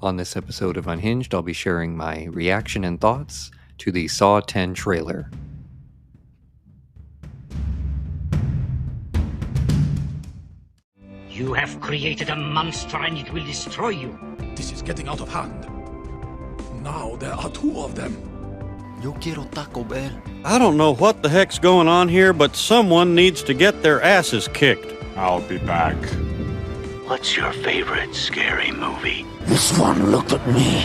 On this episode of Unhinged, I'll be sharing my reaction and thoughts to the Saw 10 trailer. You have created a monster and it will destroy you. This is getting out of hand. Now there are two of them. Yo quiero Taco Bell. I don't know what the heck's going on here, but someone needs to get their asses kicked. I'll be back. What's your favorite scary movie? This one looked at me.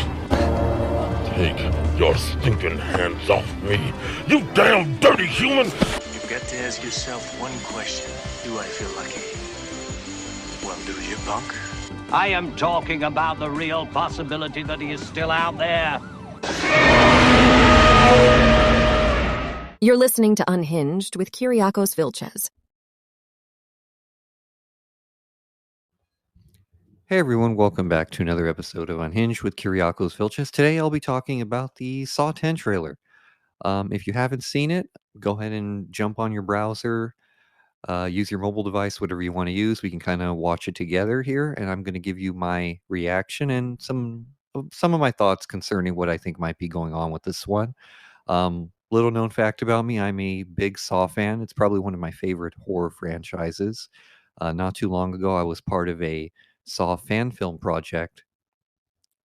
Take your stinking hands off me, you damn dirty human! You've got to ask yourself one question. Do I feel lucky? Well, do you, punk? I am talking about the real possibility that he is still out there. You're listening to Unhinged with Kiriakos Vilchez. Hey everyone, welcome back to another episode of Unhinged with Kiriakos Vilchez. Today I'll be talking about the Saw 10 trailer. If you haven't seen it, go ahead and jump on your browser, use your mobile device, whatever you want to use. We can kind of watch it together here, and I'm going to give you my reaction and some of my thoughts concerning what I think might be going on with this one. Little known fact about me, I'm a big Saw fan. It's probably one of my favorite horror franchises. Not too long ago, I was part of a Saw fan film project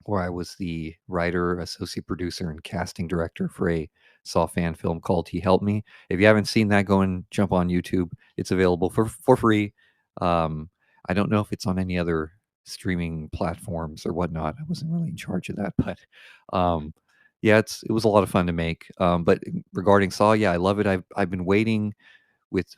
where I was the writer, associate producer, and casting director for a Saw fan film called He Helped Me. If you haven't seen that, go and jump on YouTube. It's available for free. I don't know if it's on any other streaming platforms or whatnot. I wasn't really in charge of that, but yeah, it was a lot of fun to make. But regarding Saw, yeah, I love it. I've been waiting with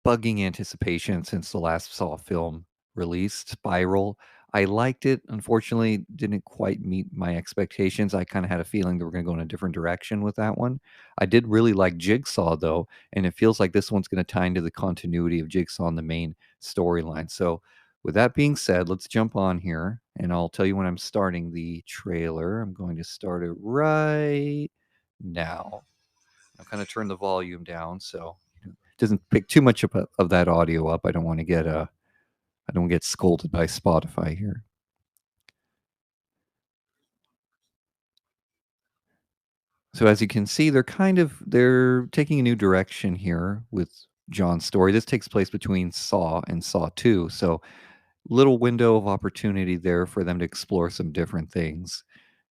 bugging anticipation since the last Saw film released, Spiral. I liked it. Unfortunately, didn't quite meet my expectations. I kind of had a feeling they were going to go in a different direction with that one. I did really like Jigsaw, though, and it feels like this one's going to tie into the continuity of Jigsaw and the main storyline. So, with that being said, let's jump on here, and I'll tell you when I'm starting the trailer. I'm going to start it right now. I'll kind of turn the volume down so it doesn't pick too much of that audio up. I don't want to get scolded by Spotify here. So as you can see, they're taking a new direction here with John's story. This takes place between Saw and Saw 2. So little window of opportunity there for them to explore some different things.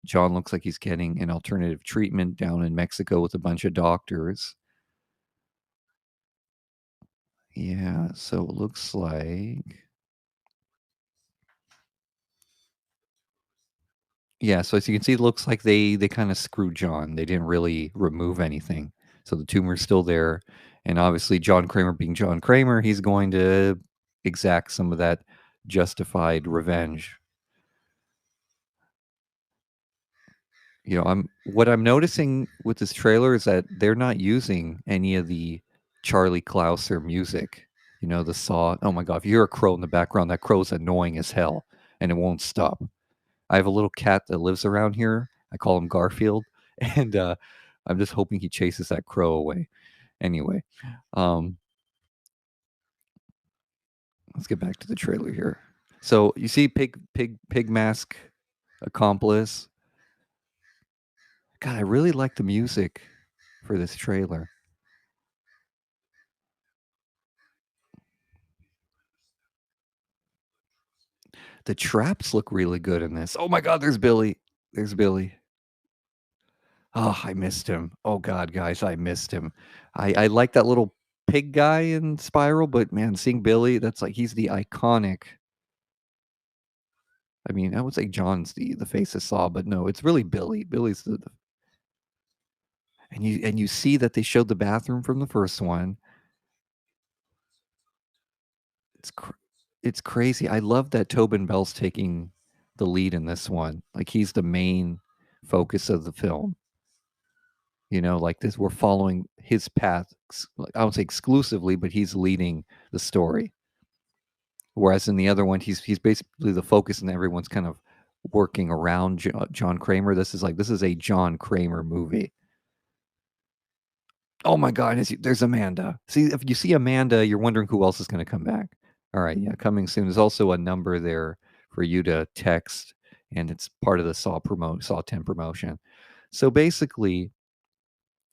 John looks like he's getting an alternative treatment down in Mexico with a bunch of doctors. Yeah, so it looks like... Yeah, so as you can see, it looks like they kind of screwed John. They didn't really remove anything. So the tumor's still there. And obviously, John Kramer being John Kramer, he's going to exact some of that justified revenge. You know, what I'm noticing with this trailer is that they're not using any of the Charlie Clouser music. You know, the Saw. Oh my God, if you hear a crow in the background, that crow's annoying as hell, and it won't stop. I have a little cat that lives around here. I call him Garfield, and I'm just hoping he chases that crow away. Anyway, let's get back to the trailer here. So you see pig mask accomplice. God, I really like the music for this trailer. The traps look really good in this. Oh my God, there's Billy. There's Billy. Oh, I missed him. Oh God, guys, I missed him. I like that little pig guy in Spiral, but man, seeing Billy, that's like he's the iconic. I mean, I would say John's the face of Saw, but no, it's really Billy. Billy's the and you see that they showed the bathroom from the first one. It's crazy. I love that Tobin Bell's taking the lead in this one. Like he's the main focus of the film. You know, like this, we're following his path. I won't say exclusively, but he's leading the story. Whereas in the other one, he's basically the focus, and everyone's kind of working around John Kramer. This is a John Kramer movie. Oh my God, there's Amanda. See, if you see Amanda, you're wondering who else is going to come back. All right, yeah, coming soon. There's also a number there for you to text and it's part of the Saw 10 promotion. So basically,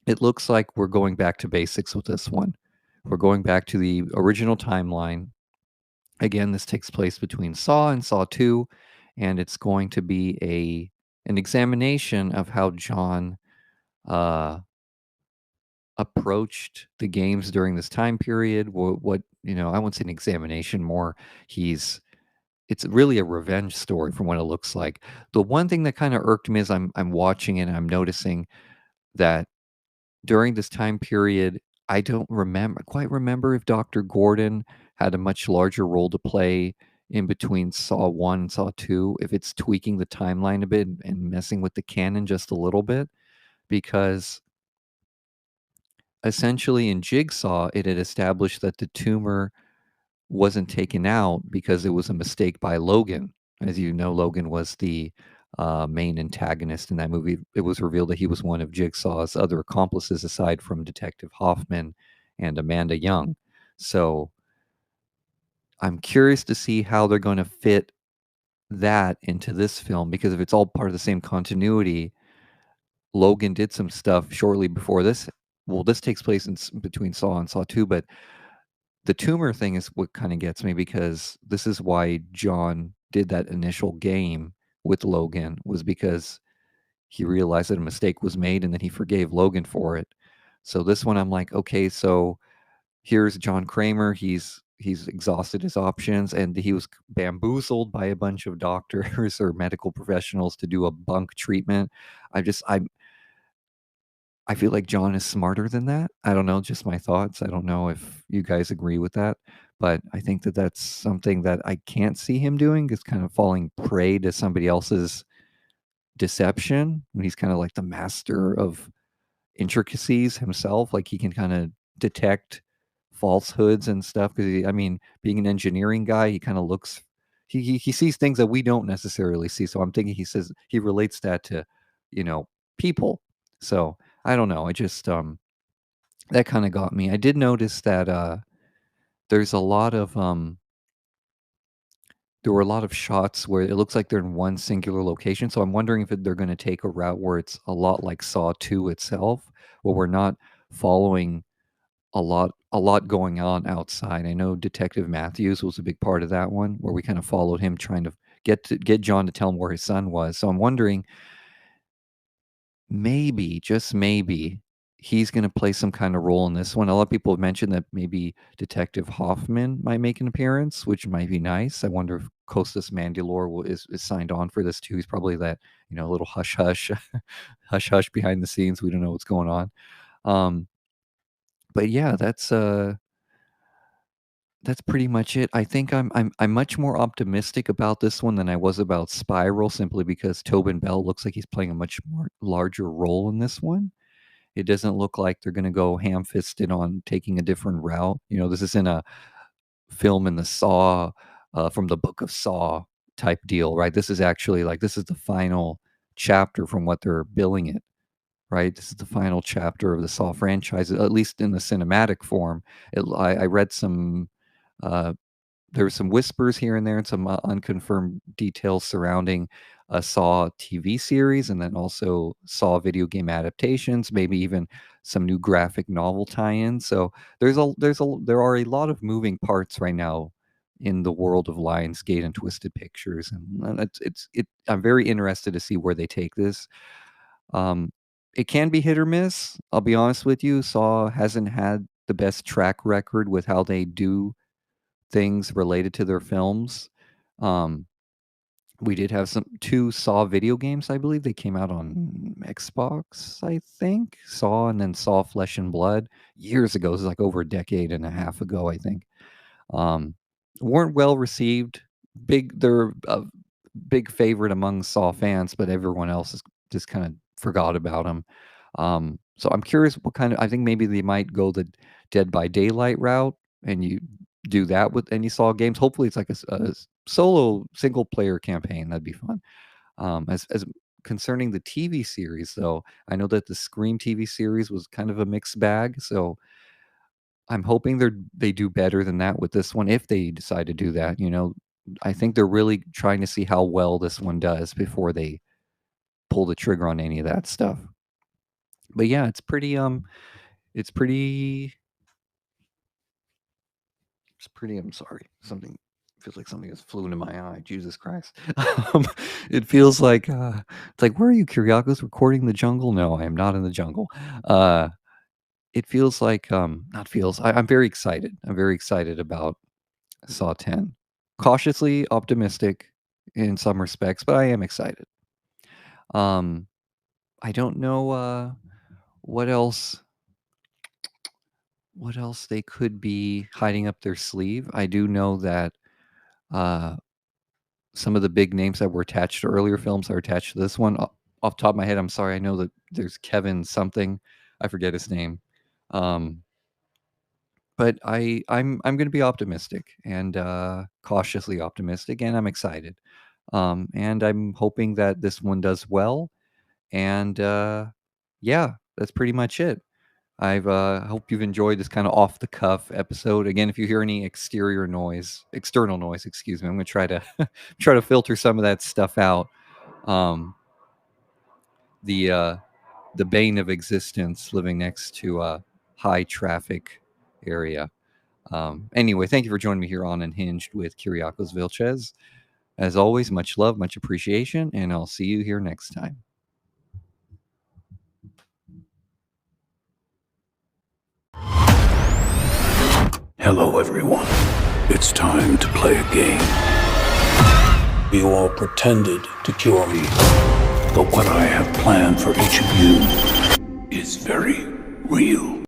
it looks like we're going back to basics with this one. We're going back to the original timeline. Again, this takes place between Saw and Saw 2, and it's going to be an examination of how John uh, approached the games during this time period. What I won't say an examination, more he's it's really a revenge story from what it looks like. The one thing that kind of irked me is I'm watching it and I'm noticing that during this time period, I don't quite remember if Dr. Gordon had a much larger role to play in between Saw 1 and Saw 2, if it's tweaking the timeline a bit and messing with the canon just a little bit, because essentially in Jigsaw, it had established that the tumor wasn't taken out because it was a mistake by Logan. As you know, Logan was the main antagonist in that movie. It was revealed that he was one of Jigsaw's other accomplices aside from Detective Hoffman and Amanda Young. So I'm curious to see how they're going to fit that into this film, because if it's all part of the same continuity, Logan did some stuff shortly before this. Well, this takes place between Saw and Saw 2, but the tumor thing is what kind of gets me, because this is why John did that initial game with Logan, was because he realized that a mistake was made and then he forgave Logan for it. So this one I'm like, okay, so here's John Kramer. He's exhausted his options and he was bamboozled by a bunch of doctors or medical professionals to do a bunk treatment. I feel like John is smarter than that. I don't know, just my thoughts. I don't know if you guys agree with that, but I think that that's something that I can't see him doing, is kind of falling prey to somebody else's deception when he's kind of like the master of intricacies himself. Like he can kind of detect falsehoods and stuff. Because I mean, being an engineering guy, he kind of looks, he sees things that we don't necessarily see. So I'm thinking he relates that to, you know, people. So I don't know. I just that kind of got me. I did notice that there's a lot of there were a lot of shots where it looks like they're in one singular location. So I'm wondering if they're going to take a route where it's a lot like Saw 2 itself, where we're not following a lot going on outside. I know Detective Matthews was a big part of that one, where we kind of followed him trying to get John to tell him where his son was. So I'm wondering, maybe, just maybe, he's gonna play some kind of role in this one. A lot of people have mentioned that maybe Detective Hoffman might make an appearance, which might be nice. I wonder if Costas Mandylor is signed on for this too. He's probably that, little hush hush, hush hush behind the scenes. We don't know what's going on. Um, but yeah, that's pretty much it. I think I'm much more optimistic about this one than I was about Spiral, simply because Tobin Bell looks like he's playing a much more larger role in this one. It doesn't look like they're gonna go ham-fisted on taking a different route. This isn't a film in the Saw, from the book of Saw type deal, right? This is actually like, this is the final chapter from what they're billing it, right? This is the final chapter of the Saw franchise, at least in the cinematic form. I read some, uh there were some whispers here and there and some unconfirmed details surrounding a Saw TV series, and then also Saw video game adaptations, maybe even some new graphic novel tie-ins. So there are a lot of moving parts right now in the world of Lionsgate and Twisted Pictures, and I'm very interested to see where they take this. Um, it can be hit or miss. I'll be honest with you. Saw hasn't had the best track record with how they do things related to their films. Um, we did have some 2 Saw video games, I believe. They came out on Xbox, I think. Saw and then Saw Flesh and Blood years ago. It was like over a decade and a half ago, I think. Um, weren't well received. They're a big favorite among Saw fans, but everyone else is just kind of forgot about them. So I'm curious what kind of. I think maybe they might go the Dead by Daylight route, and you do that with any Saw games. Hopefully, it's like a solo single player campaign. That'd be fun. As concerning the TV series, though, I know that the Scream TV series was kind of a mixed bag. So I'm hoping they do better than that with this one, if they decide to do that. I think they're really trying to see how well this one does before they pull the trigger on any of that stuff. But yeah, it's pretty I'm sorry. Something feels like something has flew into my eye. Jesus Christ. It feels like it's like, where are you, Kiriakos? Recording the jungle? No, I am not in the jungle. It feels like not feels. I'm very excited. I'm very excited about Saw 10. Cautiously optimistic in some respects, but I am excited. I don't know what else they could be hiding up their sleeve. I do know that uh some of the big names that were attached to earlier films are attached to this one. Off the top of my head, I'm sorry. I know that there's Kevin something. I forget his name. But I'm going to be optimistic and cautiously optimistic, and I'm excited. And I'm hoping that this one does well. And yeah, that's pretty much it. I've hope you've enjoyed this kind of off the cuff episode. Again, if you hear any external noise, excuse me, I'm gonna try to try to filter some of that stuff out. Um, the bane of existence, living next to a high traffic area. Anyway, thank you for joining me here on Unhinged with Kiriakos Vilchez. As always, much love, much appreciation, and I'll see you here next time. Hello, everyone. It's time to play a game. You all pretended to cure me, but what I have planned for each of you is very real.